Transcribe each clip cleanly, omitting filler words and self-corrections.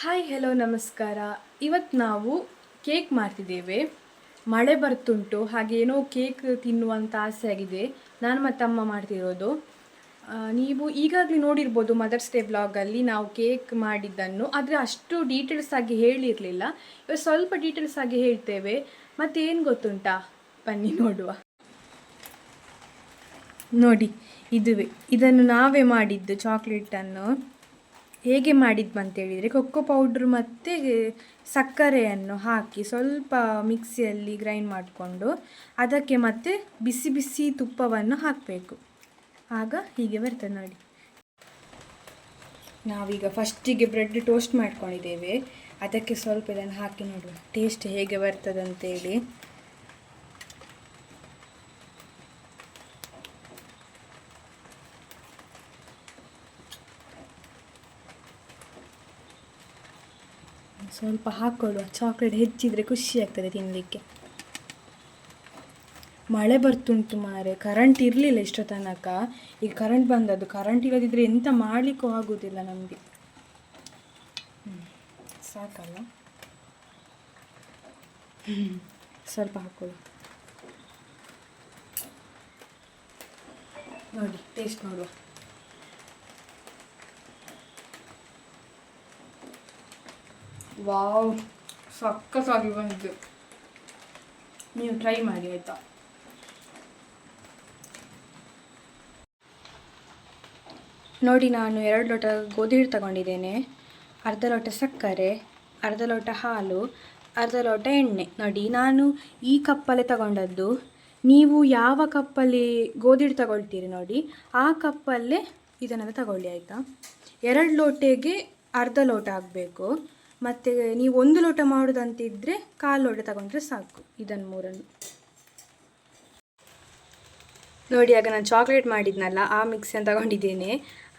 Hi hello ನಮಸ್ಕಾರ. ಇವತ್ತು ನಾವು ಕೇಕ್ ಮಾಡ್ತಿದ್ದೇವೆ. ಮಳೆ ಬರ್ತುಂಟು, ಹಾಗೆ ಏನೋ ಕೇಕ್ ತಿನ್ನುವಂಥ ಆಸೆ ಆಗಿದೆ. ನಾನು ಮತ್ತು ಅಮ್ಮ ಮಾಡ್ತಿರೋದು. ನೀವು ಈಗಾಗಲೇ ನೋಡಿರ್ಬೋದು ಮದರ್ಸ್ ಡೇ ಬ್ಲಾಗಲ್ಲಿ ನಾವು ಕೇಕ್ ಮಾಡಿದ್ದನ್ನು. ಆದರೆ ಅಷ್ಟು ಡೀಟೇಲ್ಸ್ ಆಗಿ ಹೇಳಿರಲಿಲ್ಲ. ಇವತ್ತು ಸ್ವಲ್ಪ ಡೀಟೇಲ್ಸ್ ಆಗಿ ಹೇಳ್ತೇವೆ. ಮತ್ತು ಏನು ಗೊತ್ತುಂಟಾ, ಬನ್ನಿ ನೋಡುವ. ನೋಡಿ, ಇದುವೇ ಇದನ್ನು ನಾವೇ ಮಾಡಿದ್ದು. ಚಾಕ್ಲೇಟನ್ನು ಹೇಗೆ ಮಾಡಿದ್ದು ಅಂತೇಳಿದರೆ, ಕೊಕ್ಕೋ ಪೌಡ್ರ್ ಮತ್ತು ಸಕ್ಕರೆಯನ್ನು ಹಾಕಿ ಸ್ವಲ್ಪ ಮಿಕ್ಸಿಯಲ್ಲಿ ಗ್ರೈಂಡ್ ಮಾಡಿಕೊಂಡು ಅದಕ್ಕೆ ಮತ್ತೆ ಬಿಸಿ ಬಿಸಿ ತುಪ್ಪವನ್ನು ಹಾಕಬೇಕು. ಆಗ ಹೀಗೆ ಬರ್ತದೆ ನೋಡಿ. ನಾವೀಗ ಫಸ್ಟಿಗೆ ಬ್ರೆಡ್ ಟೋಸ್ಟ್ ಮಾಡ್ಕೊಂಡಿದ್ದೇವೆ. ಅದಕ್ಕೆ ಸ್ವಲ್ಪ ಇದನ್ನು ಹಾಕಿ ನೋಡುವ ಟೇಸ್ಟ್ ಹೇಗೆ ಬರ್ತದೆ ಅಂತೇಳಿ. ಸ್ವಲ್ಪ ಹಾಕ್ಕೊಳ್ಳುವ. ಚಾಕ್ಲೇಟ್ ಹೆಚ್ಚಿದರೆ ಖುಷಿ ಆಗ್ತದೆ ತಿನ್ನಲಿಕ್ಕೆ. ಮಳೆ ಬರ್ತುಂಟು ಮಾರೆ, ಕರೆಂಟ್ ಇರಲಿಲ್ಲ ಇಷ್ಟೋ ತನಕ. ಈಗ ಕರೆಂಟ್ ಬಂದದ್ದು. ಕರೆಂಟ್ ಇಲ್ಲದಿದ್ದರೆ ಎಂತ ಮಾಡಲಿಕ್ಕೂ ಆಗೋದಿಲ್ಲ ನಮಗೆ. ಸಾಕಲ್ಲ, ಸ್ವಲ್ಪ ಹಾಕ್ಕೊಳ್ಳು. ನೋಡಿ ಟೇಸ್ಟ್ ನೋಡುವ. ವಾವ್, ಸಕ್ಕತ್ತಾಗಿ ಬಂದಿದ್ದು. ನೀವು ಟ್ರೈ ಮಾಡಿ ಆಯಿತಾ. ನೋಡಿ, ನಾನು 2 ಲೋಟ ಗೋಧಿ ಹಿಟ್ಟು ತಗೊಂಡಿದ್ದೇನೆ, ಅರ್ಧ ಲೋಟ ಸಕ್ಕರೆ, ಅರ್ಧ ಲೋಟ ಹಾಲು, ಅರ್ಧ ಲೋಟ ಎಣ್ಣೆ. ನೋಡಿ, ನಾನು ಈ ಕಪ್ಪಲ್ಲೇ ತಗೊಂಡದ್ದು. ನೀವು ಯಾವ ಕಪ್ಪಲ್ಲಿ ಗೋಧಿ ಹಿಟ್ಟು ತಗೊಳ್ತೀರಿ ನೋಡಿ, ಆ ಕಪ್ಪಲ್ಲೇ ಇದನ್ನೆಲ್ಲ ತಗೊಳ್ಳಿ ಆಯಿತಾ. 2 ಲೋಟೆಗೆ ಅರ್ಧ ಲೋಟ ಆಗಬೇಕು. ಮತ್ತು ನೀವು 1 ಲೋಟ ಮಾಡೋದಂತಿದ್ದರೆ 1/4 ಲೋಟ ತಗೊಂಡ್ರೆ ಸಾಕು. ಇದನ್ನು 3 ನೋಡಿ. ಆಗ ನಾನು ಚಾಕ್ಲೇಟ್ ಮಾಡಿದ್ನಲ್ಲ, ಆ ಮಿಕ್ಸನ್ನು ತಗೊಂಡಿದ್ದೇನೆ.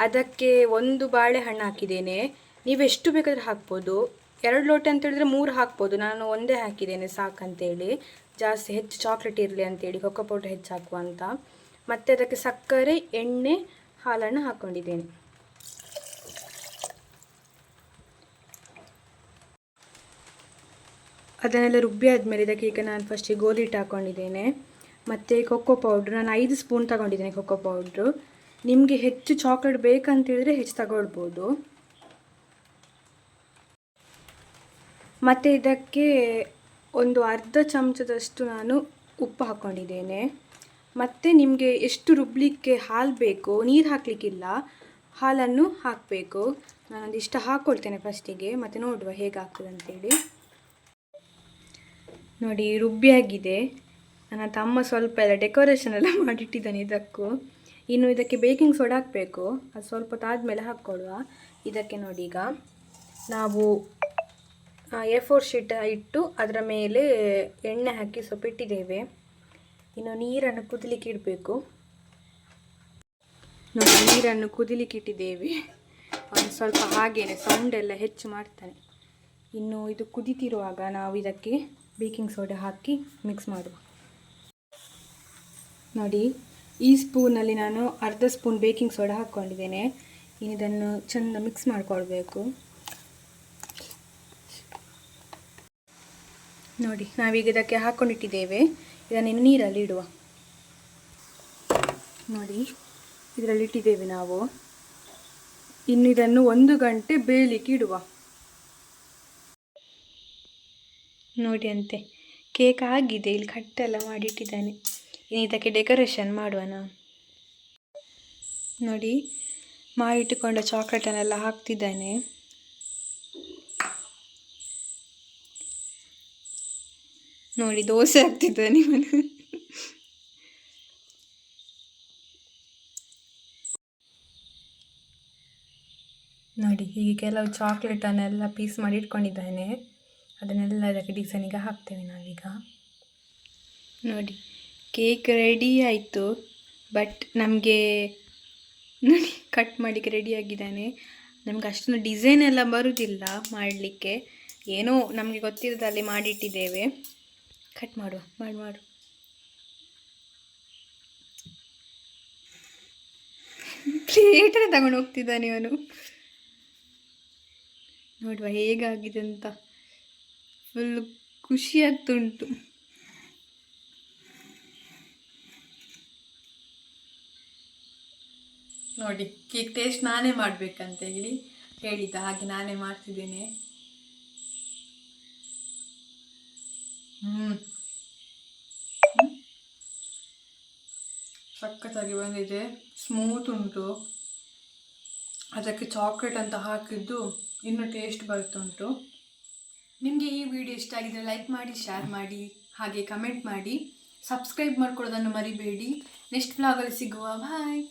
ಅದಕ್ಕೆ 1 ಬಾಳೆಹಣ್ಣು ಹಾಕಿದ್ದೇನೆ. ನೀವು ಎಷ್ಟು ಬೇಕಾದರೆ ಹಾಕ್ಬೋದು. 2 ಲೋಟ ಅಂತ ಹೇಳಿದ್ರೆ 3 ಹಾಕ್ಬೋದು. ನಾನು ಒಂದೇ ಹಾಕಿದ್ದೇನೆ ಸಾಕಂತೇಳಿ, ಜಾಸ್ತಿ ಹೆಚ್ಚು ಚಾಕ್ಲೇಟ್ ಇರಲಿ ಅಂತೇಳಿ, ಕೊಕ್ಕೋ ಪೌಡರ್ ಹೆಚ್ಚು ಹಾಕುವ ಅಂತ. ಮತ್ತು ಅದಕ್ಕೆ ಸಕ್ಕರೆ, ಎಣ್ಣೆ, ಹಾಲನ್ನು ಹಾಕ್ಕೊಂಡಿದ್ದೇನೆ. ಅದನ್ನೆಲ್ಲ ರುಬ್ಬಿ ಆದಮೇಲೆ ಇದಕ್ಕೆ ಈಗ ನಾನು ಫಸ್ಟಿಗೆ ಗೋಧಿ ಹಿಟ್ಟು ಹಾಕ್ಕೊಂಡಿದ್ದೇನೆ. ಮತ್ತು ಕೊಕ್ಕೋ ಪೌಡ್ರು ನಾನು 5 ಸ್ಪೂನ್ ತಗೊಂಡಿದ್ದೇನೆ. ಕೊಕ್ಕೋ ಪೌಡ್ರು ನಿಮಗೆ ಹೆಚ್ಚು ಚಾಕ್ಲೇಟ್ ಬೇಕಂತೇಳಿದರೆ ಹೆಚ್ಚು ತಗೊಳ್ಬೋದು. ಮತ್ತು ಇದಕ್ಕೆ ಒಂದು ಅರ್ಧ ಚಮಚದಷ್ಟು ನಾನು ಉಪ್ಪು ಹಾಕ್ಕೊಂಡಿದ್ದೇನೆ. ಮತ್ತು ನಿಮಗೆ ಎಷ್ಟು ರುಬ್ಬಲಿಕ್ಕೆ ಹಾಲು ಬೇಕು, ನೀರು ಹಾಕಲಿಕ್ಕಿಲ್ಲ, ಹಾಲನ್ನು ಹಾಕಬೇಕು. ನಾನೊಂದು ಇಷ್ಟ ಹಾಕ್ಕೊಳ್ತೇನೆ ಫಸ್ಟಿಗೆ, ಮತ್ತು ನೋಡುವ ಹೇಗಾಗ್ತದೆ ಅಂತೇಳಿ. ನೋಡಿ, ರುಬ್ಬಿಯಾಗಿದೆ. ನನ್ನ ತಮ್ಮ ಸ್ವಲ್ಪ ಎಲ್ಲ ಡೆಕೋರೇಷನ್ ಎಲ್ಲ ಮಾಡಿಟ್ಟಿದ್ದಾನೆ ಇದಕ್ಕೂ. ಇನ್ನು ಇದಕ್ಕೆ ಬೇಕಿಂಗ್ ಸೋಡಾ ಹಾಕಬೇಕು. ಅದು ಸ್ವಲ್ಪ ಹೊತ್ತಾದಮೇಲೆ ಹಾಕ್ಕೊಳ್ಳುವ. ಇದಕ್ಕೆ ನೋಡಿ, ಈಗ ನಾವು A4 ಶೀಟ್ ಇಟ್ಟು ಅದರ ಮೇಲೆ ಎಣ್ಣೆ ಹಾಕಿ ಸ್ವಲ್ಪ ಇಟ್ಟಿದ್ದೇವೆ. ಇನ್ನು ನೀರನ್ನು ಕುದಿಲಿಕ್ಕೆ ಇಡಬೇಕು. ನೋಡಿ, ನೀರನ್ನು ಕುದಿಲಿಕ್ಕೆ ಇಟ್ಟಿದ್ದೇವೆ. ಅವನು ಸ್ವಲ್ಪ ಹಾಗೇನೆ ಸೌಂಡೆಲ್ಲ ಹೆಚ್ಚು ಮಾಡ್ತಾನೆ. ಇನ್ನು ಇದು ಕುದಿತಿರುವಾಗ ನಾವು ಇದಕ್ಕೆ ಬೇಕಿಂಗ್ ಸೋಡಾ ಹಾಕಿ ಮಿಕ್ಸ್ ಮಾಡುವ. ನೋಡಿ, ಈ ಸ್ಪೂನಲ್ಲಿ ನಾನು ಅರ್ಧ ಸ್ಪೂನ್ ಬೇಕಿಂಗ್ ಸೋಡಾ ಹಾಕ್ಕೊಂಡಿದ್ದೇನೆ. ಇನ್ನು ಇದನ್ನು ಚೆಂದ ಮಿಕ್ಸ್ ಮಾಡಿಕೊಳ್ಬೇಕು. ನೋಡಿ, ನಾವೀಗ ಇದಕ್ಕೆ ಹಾಕ್ಕೊಂಡಿಟ್ಟಿದ್ದೇವೆ. ಇದನ್ನಿನ್ನು ನೀರಲ್ಲಿ ಇಡುವ. ನೋಡಿ, ಇದರಲ್ಲಿ ಇಟ್ಟಿದ್ದೇವೆ ನಾವು. ಇನ್ನು ಇದನ್ನು 1 ಗಂಟೆ ಬೇಯಲಿಕ್ಕೆ ಇಡುವ. ನೋಡಿ ಅಂತೆ ಕೇಕ್ ಆಗಿದೆ. ಇಲ್ಲಿ ಕಟ್ಟೆಲ್ಲ ಮಾಡಿಟ್ಟಿದ್ದಾನೆ. ಇನ್ನು ಇದಕ್ಕೆ ಡೆಕೋರೇಷನ್ ಮಾಡುವ ನಾವು. ನೋಡಿ, ಮಾಡಿಟ್ಟುಕೊಂಡ ಚಾಕ್ಲೇಟನ್ನೆಲ್ಲ ಹಾಕ್ತಿದ್ದಾನೆ. ನೋಡಿ, ದೋಸೆ ಹಾಕ್ತಿದ್ದಾನೆ ಇವನು. ನೋಡಿ, ಹೀಗೆ ಕೆಲವು ಚಾಕ್ಲೇಟನ್ನೆಲ್ಲ ಪೀಸ್ ಮಾಡಿ ಇಟ್ಕೊಂಡಿದ್ದಾನೆ. ಅದನ್ನೆಲ್ಲ ಇದಕ್ಕೆ ಡಿಸೈನಿಗೆ ಹಾಕ್ತೇವೆ ನಾವೀಗ. ನೋಡಿ, ಕೇಕ್ ರೆಡಿ ಆಯಿತು. ಬಟ್ ನಮಗೆ ನೋಡಿ, ಕಟ್ ಮಾಡಲಿಕ್ಕೆ ರೆಡಿಯಾಗಿದ್ದಾನೆ. ನಮ್ಗೆ ಅಷ್ಟೊಂದು ಡಿಸೈನ್ ಎಲ್ಲ ಬರುವುದಿಲ್ಲ ಮಾಡಲಿಕ್ಕೆ. ಏನೋ ನಮಗೆ ಗೊತ್ತಿರೋದಲ್ಲಿ ಮಾಡಿಟ್ಟಿದ್ದೇವೆ. ಕಟ್ ಮಾಡುವ. ಮಾಡು. ಪ್ಲೇಟನ್ನು ತಗೊಂಡು ಹೋಗ್ತಿದ್ದಾನೆ ಇವನು. ನೋಡುವ ಹೇಗಾಗಿದೆ ಅಂತ. ಫುಲ್ ಖುಷಿ ಆಗ್ತುಂಟು. ನೋಡಿ ಕೇಕ್ ಟೇಸ್ಟ್ ನಾನೇ ಮಾಡಬೇಕಂತ ಹೇಳಿದ್ದ, ಹಾಗೆ ನಾನೇ ಮಾಡ್ತಿದ್ದೇನೆ. ಸಖತ್ತಾಗಿ ಬಂದಿದೆ, ಸ್ಮೂತ್ ಉಂಟು. ಅದಕ್ಕೆ ಚಾಕ್ಲೇಟ್ ಅಂತ ಹಾಕಿದ್ದು ಇನ್ನೂ ಟೇಸ್ಟ್ ಬರ್ತುಂಟು. ನಿಮಗೆ ಈ ವಿಡಿಯೋ ಇಷ್ಟ ಆಗಿದ್ರೆ ಲೈಕ್ ಮಾಡಿ, ಶೇರ್ ಮಾಡಿ, ಹಾಗೆ ಕಮೆಂಟ್ ಮಾಡಿ. ಸಬ್ಸ್ಕ್ರೈಬ್ ಮಾಡ್ಕೊಳ್ಳೋದನ್ನು ಮರಿಬೇಡಿ. ನೆಕ್ಸ್ಟ್ ವ್ಲಾಗಲ್ಲಿ ಸಿಗುವ. ಬಾಯ್.